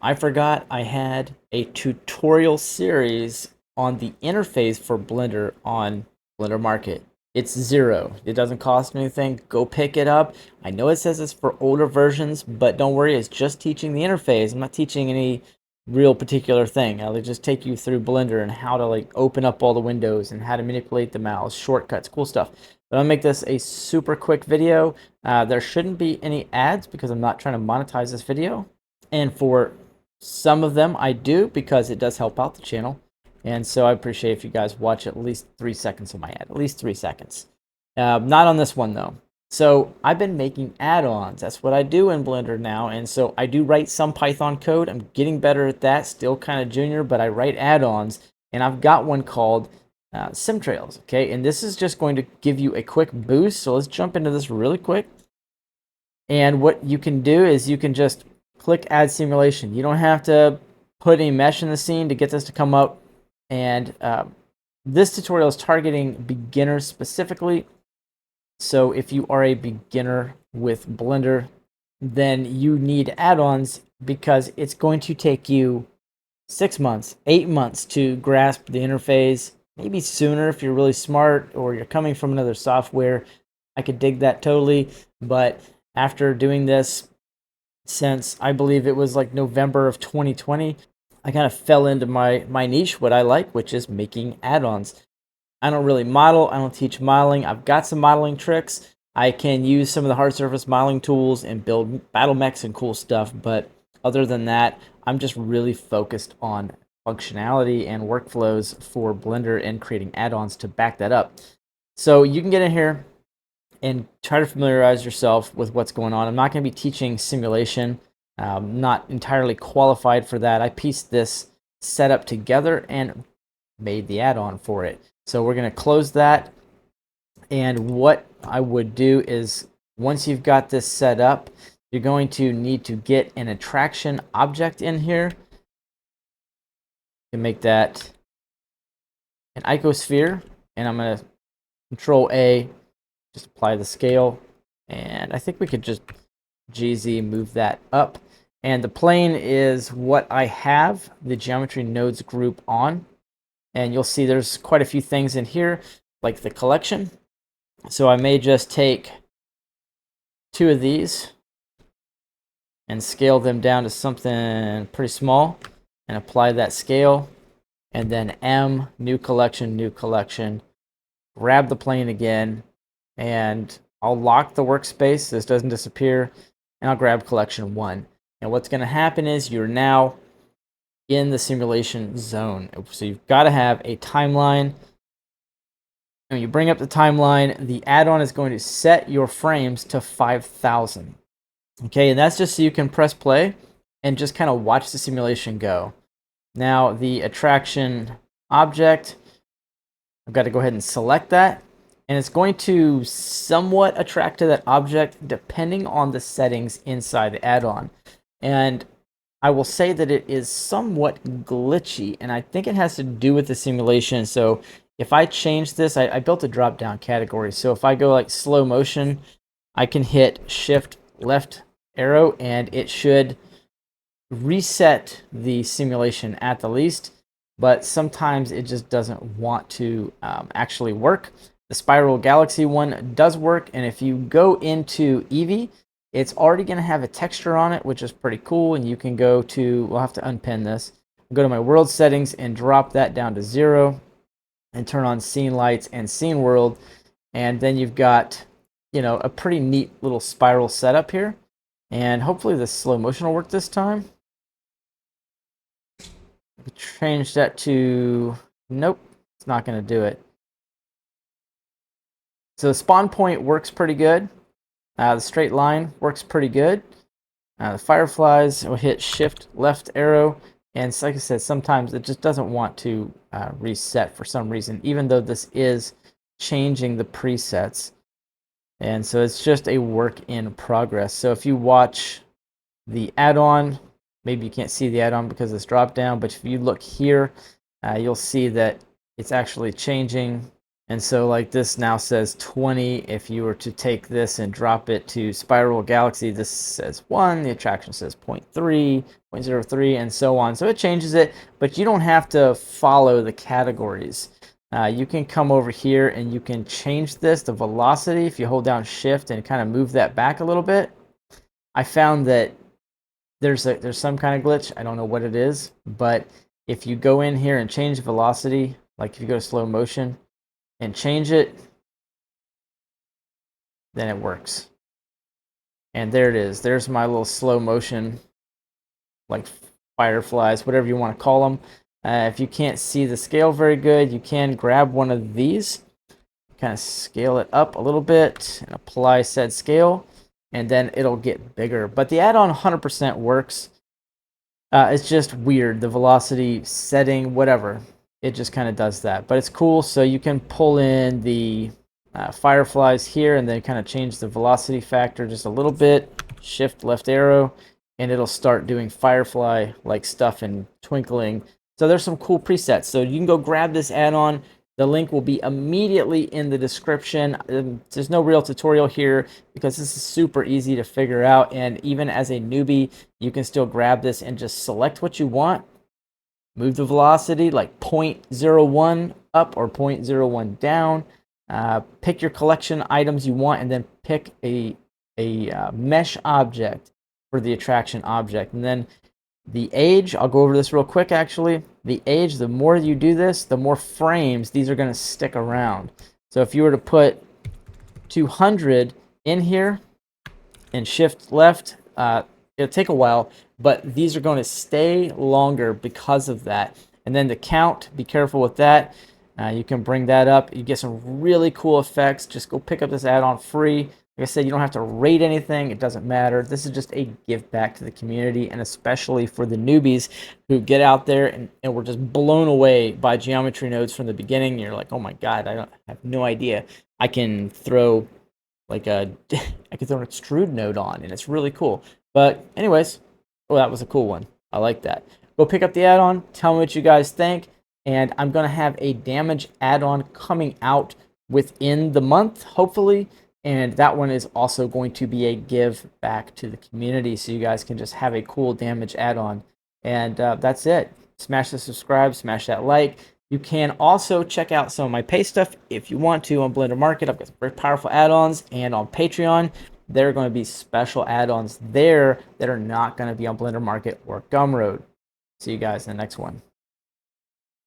I forgot I had a tutorial series on the interface for Blender on Blender Market. It's zero. It doesn't cost anything. Go pick it up. I know it says it's for older versions, but don't worry, it's just teaching the interface. I'm not teaching any real particular thing. I'll just take you through Blender and how to like open up all the windows and how to manipulate the mouse, shortcuts, cool stuff. But I'll make this a super quick video. There shouldn't be any ads because I'm not trying to monetize this video. And for some of them, I do because it does help out the channel. And so I appreciate if you guys watch at least 3 seconds of my ad, at least 3 seconds. Not on this one though. So I've been making add-ons. That's what I do in Blender now. And so I do write some Python code. I'm getting better at that. Still kind of junior, but I write add-ons. And I've got one called SimTrails. Okay, and this is just going to give you a quick boost. So let's jump into this really quick. And what you can do is you can just click add simulation. You don't have to put any mesh in the scene to get this to come up. And this tutorial is targeting beginners specifically. So if you are a beginner with Blender, then you need add-ons because it's going to take you 6 months, 8 months to grasp the interface, maybe sooner if you're really smart or you're coming from another software. I could dig that totally, but after doing this since I believe it was like November of 2020, I kind of fell into my niche, what I like, which is making add-ons. I don't really model. I don't teach modeling. I've got some modeling tricks. I can use some of the hard surface modeling tools and build battle mechs and cool stuff. But other than that, I'm just really focused on functionality and workflows for Blender and creating add-ons to back that up. So you can get in here and try to familiarize yourself with what's going on. I'm not going to be teaching simulation. Not entirely qualified for that. I pieced this setup together and made the add-on for it. So we're going to close that. And what I would do is once you've got this set up, you're going to need to get an attraction object in here. You can make that an icosphere. And I'm going to Control A, just apply the scale. And I think we could just GZ move that up. And the plane is what I have the geometry nodes group on. And you'll see there's quite a few things in here, like the collection. So I may just take 2 of these and scale them down to something pretty small and apply that scale. And then M, new collection, grab the plane again, and I'll lock the workspace so this doesn't disappear, and I'll grab collection 1. And what's going to happen is you're now in the simulation zone. So you've got to have a timeline. And when you bring up the timeline, the add-on is going to set your frames to 5,000. Okay, and that's just so you can press play and just kind of watch the simulation go. Now the attraction object, I've got to go ahead and select that. And it's going to somewhat attract to that object depending on the settings inside the add-on. And I will say that it is somewhat glitchy, and I think it has to do with the simulation. So if I change this, I built a drop-down category. So if I go like slow motion, I can hit shift left arrow, and it should reset the simulation at the least. But sometimes it just doesn't want to actually work. The Spiral Galaxy one does work, and if you go into Eevee, it's already going to have a texture on it, which is pretty cool. And you can go to, we'll have to unpin this, go to my world settings and drop that down to 0 and turn on scene lights and scene world. And then you've got, you know, a pretty neat little spiral setup here. And hopefully the slow motion will work this time. Change that to, nope, it's not going to do it. So the spawn point works pretty good. The straight line works pretty good. The fireflies will hit shift left arrow. And like I said, sometimes it just doesn't want to reset for some reason, even though this is changing the presets. And so it's just a work in progress. So if you watch the add-on, maybe you can't see the add-on because of this drop down, but if you look here, you'll see that it's actually changing And so like this now says 20. If you were to take this and drop it to Spiral Galaxy, this says 1, the attraction says 0.3, 0.03, and so on. So it changes it, but you don't have to follow the categories. You can come over here and you can change this, the velocity, if you hold down shift and kind of move that back a little bit. I found that there's some kind of glitch. I don't know what it is, but if you go in here and change velocity, like if you go to slow motion and change it, then it works. And there it is. There's my little slow motion, like fireflies, whatever you want to call them. If you can't see the scale very good, you can grab one of these, kind of scale it up a little bit and apply said scale, and then it'll get bigger. But the add-on 100% works. It's just weird, the velocity setting, whatever. It just kind of does that. But it's cool, so you can pull in the fireflies here and then kind of change the velocity factor just a little bit. Shift left arrow, and it'll start doing firefly-like stuff and twinkling. So there's some cool presets. So you can go grab this add-on. The link will be immediately in the description. There's no real tutorial here because this is super easy to figure out. And even as a newbie, you can still grab this and just select what you want. Move the velocity like 0.01 up or 0.01 down. Pick your collection items you want and then pick a mesh object for the attraction object. And then the age, I'll go over this real quick actually. The age, the more you do this, the more frames these are going to stick around. So if you were to put 200 in here and shift left, it'll take a while, but these are going to stay longer because of that. And then the count, be careful with that. You can bring that up. You get some really cool effects. Just go pick up this add-on free. Like I said, you don't have to rate anything. It doesn't matter. This is just a give back to the community, and especially for the newbies who get out there and were just blown away by geometry nodes from the beginning. You're like, oh my God, I have no idea. I can throw like I can throw an extrude node on, and it's really cool. But anyways, oh, that was a cool one. I like that. Go pick up the add-on. Tell me what you guys think. And I'm going to have a damage add-on coming out within the month, hopefully. And that one is also going to be a give back to the community, so you guys can just have a cool damage add-on. And that's it. Smash the subscribe, smash that like. You can also check out some of my pay stuff if you want to on Blender Market. I've got some very powerful add-ons, and on Patreon, there are going to be special add-ons there that are not going to be on Blender Market or Gumroad. See you guys in the next one.